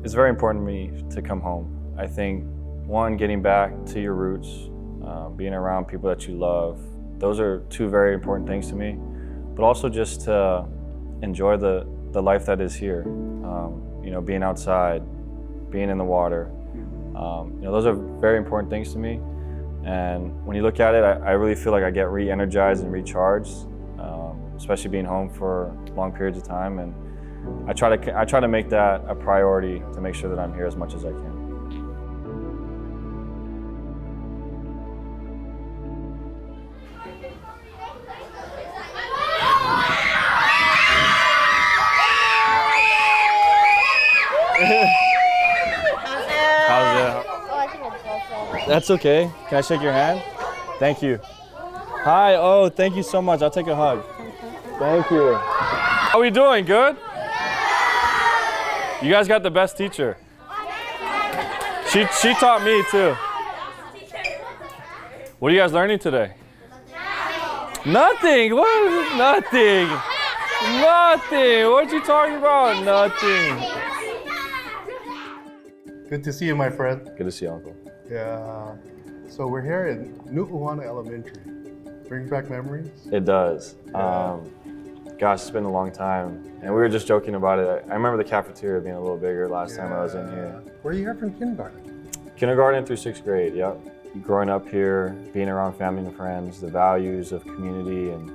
It's very important to me to come home. I think, one, getting back to your roots, being around people that you love, those are two very important things to me, but also just to enjoy the life that is here. Being outside, being in the water, those are very important things to me. And when you look at it, I really feel like I get re-energized and recharged, especially being home for long periods of time. And I try to make that a priority to make sure that I'm here as much as I can. How's it? Oh, I think it's also. That's okay. Can I shake your hand? Thank you. Hi. Oh, thank you so much. I'll take a hug. Thank you. How are we doing? Good? You guys got the best teacher. She taught me too. What are you guys learning today? Nothing. What? Nothing. Nothing. What are you talking about? Nothing. Good to see you, my friend. Good to see you, Uncle. Yeah. So we're here in Nu'uana Elementary. Brings back memories? It does. Yeah. Gosh, it's been a long time. And we were just joking about it. I remember the cafeteria being a little bigger last time I was in here. Were you here from kindergarten? Kindergarten through 6th grade, yep. Growing up here, being around family and friends, the values of community and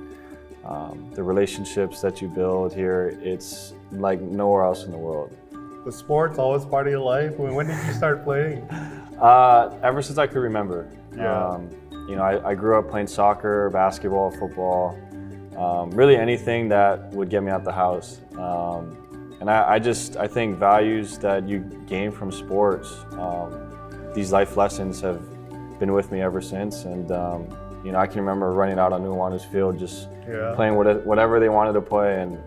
the relationships that you build here, it's like nowhere else in the world. Was sports always part of your life? When did you start playing? Ever since I could remember. Yeah. I grew up playing soccer, basketball, football, really anything that would get me out the house. And I think values that you gain from sports, these life lessons have been with me ever since. And I can remember running out on Nu'uanu's field, just playing whatever they wanted to play. And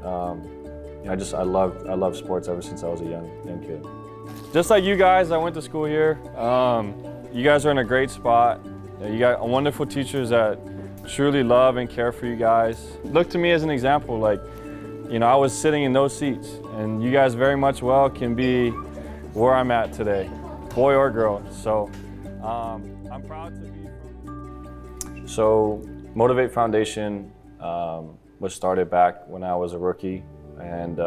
I loved sports ever since I was a young kid. Just like you guys, I went to school here. You guys are in a great spot. You got wonderful teachers that truly love and care for you guys. Look to me as an example, I was sitting in those seats, and you guys very much well can be where I'm at today, boy or girl. So I'm proud to be from. So Motivate Foundation was started back when I was a rookie, and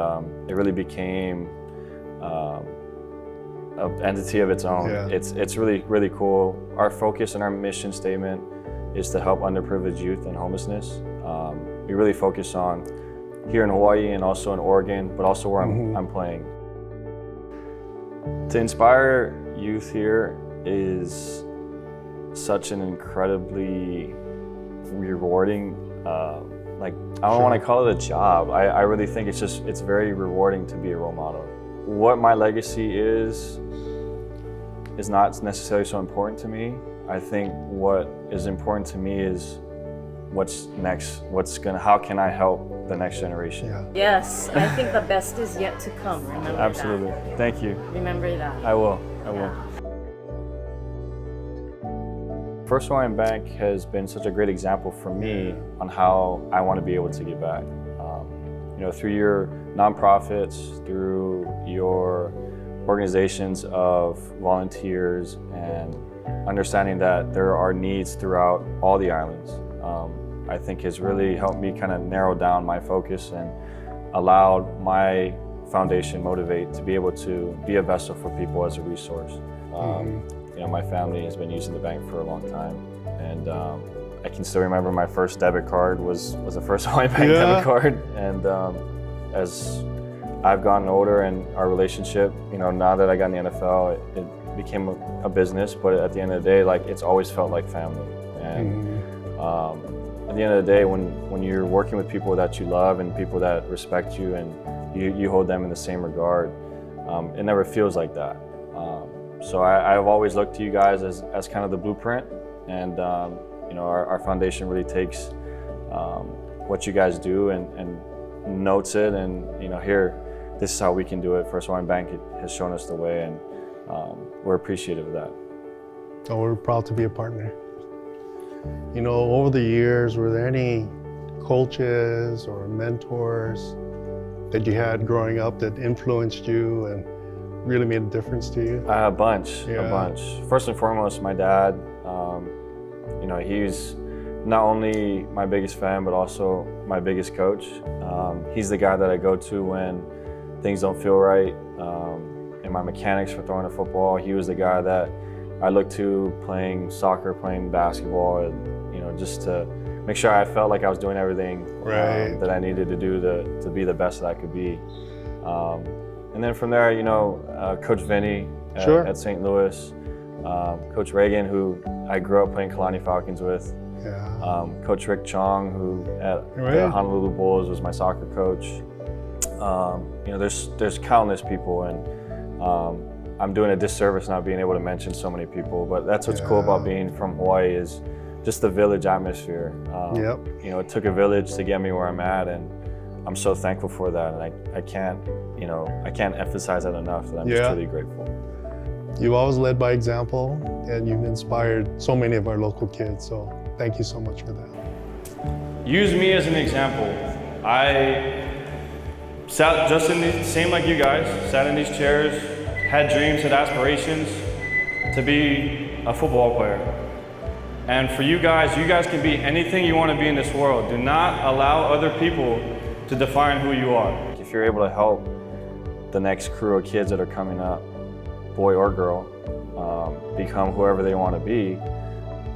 it really became an entity of its own. Yeah. It's really, really cool. Our focus and our mission statement is to help underprivileged youth in homelessness. We really focus on here in Hawaii and also in Oregon, but also where I'm playing. To inspire youth here is such an incredibly rewarding, I don't want to call it a job. I really think it's very rewarding to be a role model. What my legacy is not necessarily so important to me. I think what is important to me is what's next, how can I help the next generation? Yeah. Yes, I think the best is yet to come. Remember Absolutely. that. Thank you. Remember that. I will. First Hawaiian Bank has been such a great example for me on how I want to be able to give back. Through your nonprofits, through your organizations of volunteers, and understanding that there are needs throughout all the islands, I think has really helped me kind of narrow down my focus and allowed my foundation, Motivate, to be able to be a vessel for people as a resource. My family has been using the bank for a long time, and I can still remember my first debit card was a First Hawaiian Bank debit card. And as I've gotten older and our relationship, now that I got in the NFL, it became a business, but at the end of the day, it's always felt like family. And at the end of the day, when you're working with people that you love and people that respect you and you hold them in the same regard, it never feels like that. So I've always looked to you guys as kind of the blueprint, and our foundation really takes what you guys do and notes it, and here, this is how we can do it. First Hawaiian Bank has shown us the way, and we're appreciative of that. Oh, we're proud to be a partner. Over the years, were there any coaches or mentors that you had growing up that influenced you, and really made a difference to you? A bunch. Yeah. First and foremost, my dad. You know, he's not only my biggest fan, but also my biggest coach. He's the guy that I go to when things don't feel right. In my mechanics for throwing a football, he was the guy that I looked to playing soccer, playing basketball, and you know, just to make sure I felt like I was doing everything that I needed to do to be the best that I could be. And then from there, you know, Coach Vinny at St. Louis, Coach Reagan, who I grew up playing Kalani Falcons with, Coach Rick Chong, who at the Honolulu Bulls was my soccer coach. You know, there's countless people, and I'm doing a disservice not being able to mention so many people, but that's what's cool about being from Hawaii is just the village atmosphere. You know, it took a village to get me where I'm at, and I'm so thankful for that, and I can't emphasize that enough, that I'm just truly grateful. You've always led by example, and you've inspired so many of our local kids, so thank you so much for that. Use me as an example. I sat just in the same like you guys, sat in these chairs, had dreams, had aspirations to be a football player. And for you guys can be anything you want to be in this world. Do not allow other people to define who you are. If you're able to help the next crew of kids that are coming up, boy or girl, become whoever they want to be,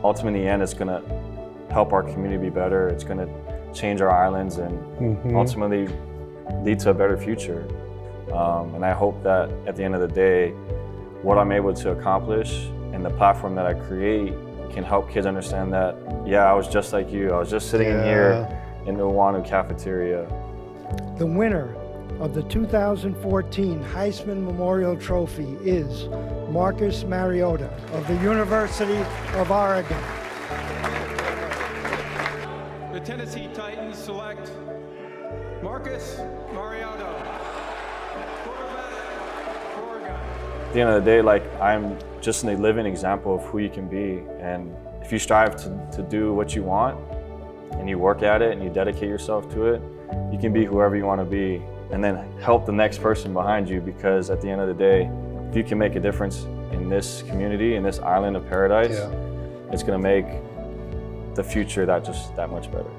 ultimately in the end it's going to help our community be better. It's going to change our islands and ultimately lead to a better future. And I hope that at the end of the day, what I'm able to accomplish and the platform that I create can help kids understand that, I was just like you. I was just sitting in here in the Wanu cafeteria. The winner of the 2014 Heisman Memorial Trophy is Marcus Mariota of the University of Oregon. The Tennessee Titans select Marcus Mariota, quarterback for Oregon. At the end of the day, like, I'm just a living example of who you can be. And if you strive to do what you want and you work at it and you dedicate yourself to it, you can be whoever you want to be and then help the next person behind you, because at the end of the day, if you can make a difference in this community, in this island of paradise, it's going to make the future that much better.